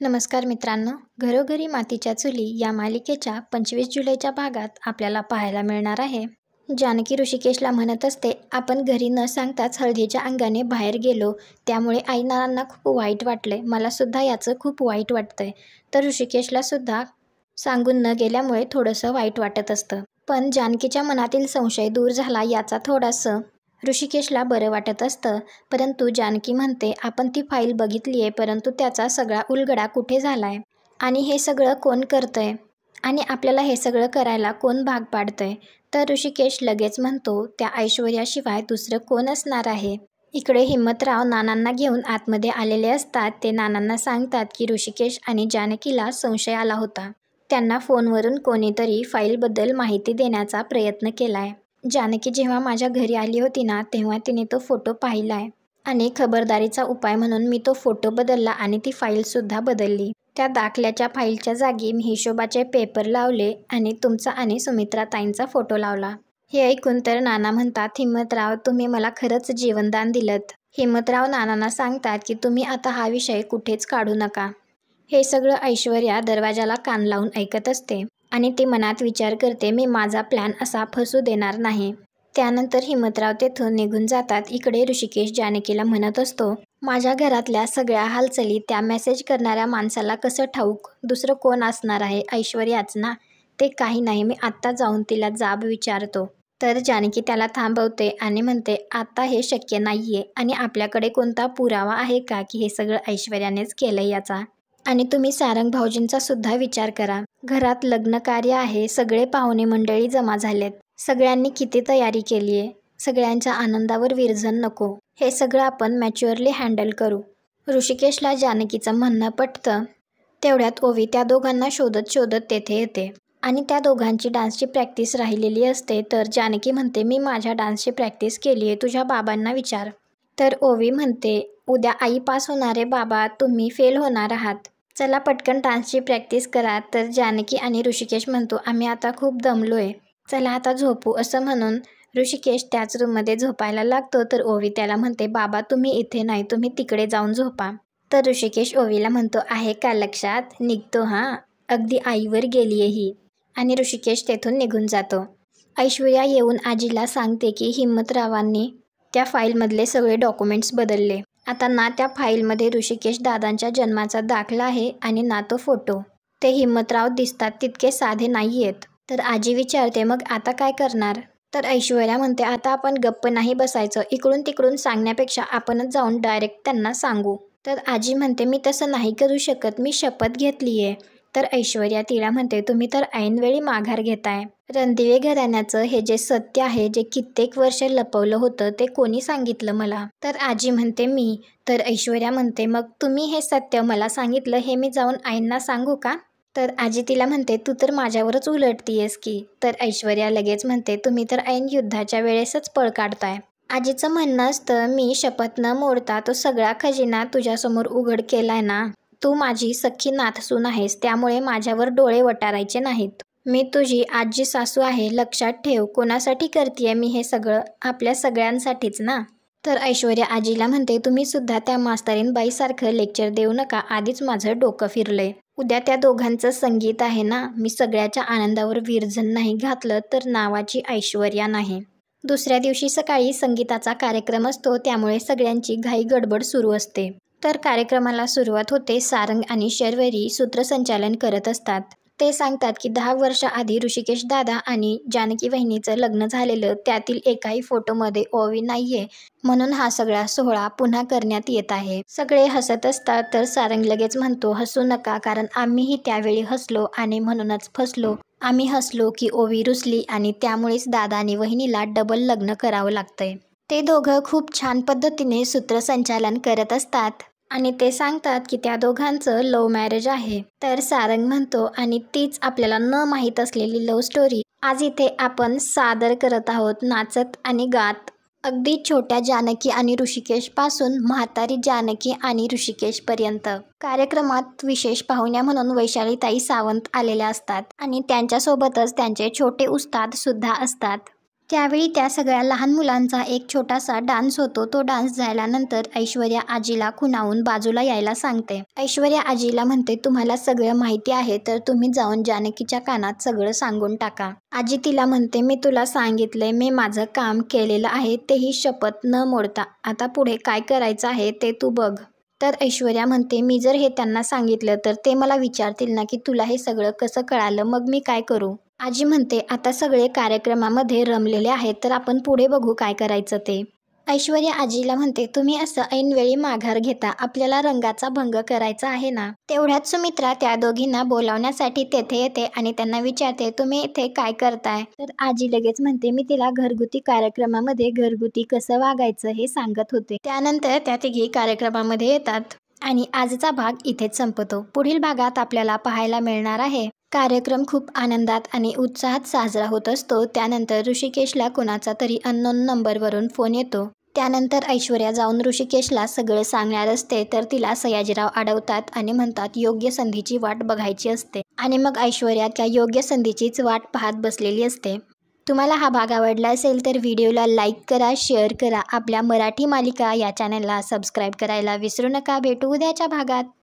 नमस्कार मित्रांनो, घरोघरी मातीच्या चुली या मालिकेच्या 25 जुलैच्या भागात आपल्याला पाहायला मिळणार आहे. जानकी ऋषिकेशला म्हणत असते, आपण घरी न सांगताच हळदीच्या अंगाने बाहेर गेलो, त्यामुळे आई नानांना खूप वाईट वाटले. मला सुद्धा याचं खूप वाईट वाटतंय. तर ऋषिकेशला सुद्धा सांगून न गेल्यामुळे थोडंसं वाईट वाटत असतं. पण जानकीच्या मनातील संशय दूर झाला याचा थोडासं ऋषिकेशला बरं वाटत असतं. परंतु जानकी म्हणते, आपण ती फाईल बघितली आहे, परंतु त्याचा सगळा उलगडा कुठे झालाय आणि हे सगळं कोण करतंय आणि आपल्याला हे सगळं करायला कोण भाग पाडतंय. तर ऋषिकेश लगेच म्हणतो, त्या ऐश्वर्याशिवाय दुसरं कोण असणार आहे. इकडे हिम्मतराव नानांना घेऊन आतमध्ये आलेले असतात. ते नानांना सांगतात की ऋषिकेश आणि जानकीला संशय आला होता. त्यांना फोनवरून कोणीतरी फाईलबद्दल माहिती देण्याचा प्रयत्न केलाय. जानकी जेव्हा माझ्या घरी आली होती ना, तेव्हा तिने तो फोटो पाहिलाय आणि खबरदारीचा उपाय म्हणून मी तो फोटो बदलला आणि ती फाईलसुद्धा बदलली. त्या दाखल्याच्या फाईलच्या जागी मी हिशोबाचे पेपर लावले आणि तुमचा आणि सुमित्राताईंचा फोटो लावला. हे ऐकून तर नाना म्हणतात, हिम्मतराव तुम्ही मला खरंच जीवनदान दिलंत. हिम्मतराव नानांना सांगतात की तुम्ही आता हा विषय कुठेच काढू नका. हे सगळं ऐश्वर्या दरवाजाला कान लावून ऐकत असते आणि ती मनात विचार करते, मी माझा प्लॅन असा फसू देणार नाही. त्यानंतर हिम्मतराव तेथून निघून जातात. इकडे ऋषिकेश जानकीला म्हणत असतो, माझ्या घरातल्या सगळ्या हालचाली त्या मेसेज करणाऱ्या माणसाला कसं ठाऊक? दुसरं कोण असणार आहे? ऐश्वर्याच ना? ते काही नाही, मी आत्ता जाऊन तिला जाब विचारतो. तर जानकी त्याला थांबवते आणि म्हणते, आता हे शक्य नाहीये आणि आपल्याकडे कोणता पुरावा आहे का की हे सगळं ऐश्वर्यानेच केलंय याचा? आणि तुम्ही सारंग भाऊजींचा सुद्धा विचार करा. घरात लग्न कार्य आहे, सगळे पाहुणे मंडळी जमा झालेत. सगळ्यांनी किती तयारी केली आहे. सगळ्यांच्या आनंदावर विरजण नको. हे सगळं आपण मॅच्युअरली हँडल करू. ऋषिकेशला जानकीचं म्हणणं पटतं. तेवढ्यात ओवी त्या दोघांना शोधत शोधत तेथे येते आणि त्या दोघांची डान्सची प्रॅक्टिस राहिलेली असते. तर जानकी म्हणते, मी माझ्या डान्सची प्रॅक्टिस केली आहे, तुझ्या बाबांना विचार. तर ओवी म्हणते, उद्या आई पास होणार आहे बाबा, तुम्ही फेल होणार आहात. चला पटकन डान्सची प्रॅक्टिस करा. तर जानकी आणि ऋषिकेश म्हणतो, आम्ही आता खूप दमलोय, चला आता झोपू. असं म्हणून ऋषिकेश त्याच रूममध्ये झोपायला लागतो. तर ओवी त्याला म्हणते, बाबा तुम्ही इथे नाही, तुम्ही तिकडे जाऊन झोपा. तर ऋषिकेश ओवीला म्हणतो, आहे का लक्षात? निघतो हां, अगदी आईवर गेलीये ही. आणि ऋषिकेश तेथून निघून जातो. ऐश्वर्या येऊन आजीला सांगते की हिम्मतरावांनी त्या फाईलमधले सगळे डॉक्युमेंट्स बदलले. आता ना त्या फाईलमध्ये ऋषिकेश दादांच्या जन्माचा दाखला आहे आणि ना तो फोटो. ते हिम्मतराव दिसतात तितके साधे नाही आहेत. तर आजी विचारते, मग आता काय करणार? तर ऐश्वर्या म्हणते, आता आपण गप्प नाही बसायचं, इकडून तिकडून सांगण्यापेक्षा आपणच जाऊन डायरेक्ट त्यांना सांगू. तर आजी म्हणते, मी तसं नाही करू शकत, मी शपथ घेतली आहे. तर ऐश्वर्या तिला म्हणते, तुम्ही तर ऐनवेळी माघार घेताय. रणदिवे घराण्याचं हे जे सत्य आहे, जे कित्येक वर्ष लपवलं होतं, ते कोणी सांगितलं मला? तर आजी म्हणते, मी. तर ऐश्वर्या म्हणते, मग तुम्ही हे सत्य मला सांगितलं हे मी जाऊन आईंना सांगू का? तर आजी तिला म्हणते, तू तर माझ्यावरच उलटतीयस की. तर ऐश्वर्या लगेच म्हणते, तुम्ही तर ऐन युद्धाच्या वेळेसच पळ काढताय. आजीचं म्हणणं असतं, मी शपथ न मोडता तो सगळा खजिना तुझ्यासमोर उघड केलाय ना. तू माझी सख्खी नाथसून आहेस, त्यामुळे माझ्यावर डोळे वटारायचे नाहीत. मी तुझी आजी सासू आहे, लक्षात ठेव. कोणासाठी करतेय मी हे सगळं? आपल्या सगळ्यांसाठीच ना. तर ऐश्वर्या आजीला म्हणते, तुम्ही सुद्धा त्या मास्तरीन बाईसारखं लेक्चर देऊ नका, आधीच माझं डोकं फिरलंय. उद्या त्या दोघांचं संगीत आहे ना, मी सगळ्याच्या आनंदावर विरजण नाही घातलं तर नावाची ऐश्वर्या नाही. दुसऱ्या दिवशी सकाळी संगीताचा कार्यक्रम असतो, त्यामुळे सगळ्यांची घाई गडबड सुरू असते. तर कार्यक्रमाला सुरुवात होते. सारंग आणि शर्वरी सूत्रसंचालन करत असतात. ते सांगतात की 10 वर्ष आधी ऋषिकेश दादा आणि जानकी वहिनीचं लग्न झालेलं, त्यातील एकाही फोटोमध्ये ओवी नाहीये, म्हणून हा सगळा सोहळा पुन्हा करण्यात येत आहे. सगळे हसत असतात. तर सारंग लगेच म्हणतो, हसू नका, कारण आम्हीही त्यावेळी हसलो आणि म्हणूनच फसलो. आम्ही हसलो की ओवी रुसली आणि त्यामुळेच दादा आणि वहिनीला डबल लग्न करावं लागतंय. ते दोघं खूप छान पद्धतीने सूत्रसंचालन करत असतात आणि ते सांगतात की त्या दोघांचं लव्ह मॅरेज आहे. तर सारंग म्हणतो, आणि तीच आपल्याला न माहीत असलेली लव्ह स्टोरी आज इथे आपण सादर करत आहोत, नाचत आणि गात. अगदी छोट्या जानकी आणि ऋषिकेश पासून म्हातारी जानकी आणि ऋषिकेश पर्यंत. कार्यक्रमात विशेष पाहुण्या म्हणून वैशालीताई सावंत आलेल्या असतात आणि त्यांच्यासोबतच त्यांचे छोटे उस्ताद सुद्धा असतात. त्यावेळी त्या सगळ्या लहान मुलांचा एक छोटासा डान्स होतो. तो डान्स झाल्यानंतर ऐश्वर्या आजीला खुणावून बाजूला यायला सांगते. ऐश्वर्या आजीला म्हणते, तुम्हाला सगळं माहिती आहे तर तुम्ही जाऊन जानकीच्या कानात सगळं सांगून टाका. आजी तिला म्हणते, मी तुला सांगितलंय, मी माझं काम केलेलं आहे, तेही शपथ न मोडता. आता पुढे काय करायचं आहे ते तू बघ. तर ऐश्वर्या म्हणते, मी जर हे त्यांना सांगितलं तर ते मला विचारतील ना की तुला हे सगळं कसं कळालं, मग मी काय करू. आजी म्हणते, आता सगळे कार्यक्रमामध्ये रमलेले आहेत तर आपण पुढे बघू काय करायचं ते. ऐश्वर्या आजीला म्हणते, तुम्ही असं ऐनवेळी माघार घेता, आपल्याला रंगाचा भंग करायचा आहे ना. तेवढ्यात सुमित्रा त्या दोघींना बोलावण्यासाठी तेथे येते आणि त्यांना विचारते, तुम्ही इथे काय करताय. तर आजी लगेच म्हणते, मी तिला घरगुती कार्यक्रमामध्ये घरगुती कसं वागायचं हे सांगत होते. त्यानंतर त्या तिघी कार्यक्रमामध्ये येतात आणि आजचा भाग इथेच संपतो. पुढील भागात आपल्याला पाहायला मिळणार आहे, कार्यक्रम खूप आनंदात आणि उत्साहात साजरा होत असतो. त्यानंतर ऋषिकेशला कोणाचा तरी अननोन नंबरवरून फोन येतो. त्यानंतर ऐश्वर्या जाऊन ऋषिकेशला सगळं सांगणार असते तर तिला सयाजीराव अडवतात आणि म्हणतात, योग्य संधीची वाट बघायची असते. आणि मग ऐश्वर्या त्या योग्य संधीचीच वाट पाहत बसलेली असते. तुम्हाला हा भाग आवडला असेल तर व्हिडिओला लाईक करा, शेअर करा. आपल्या मराठी मालिका या चॅनलला सबस्क्राईब करायला विसरू नका. भेटू उद्याच्या भागात.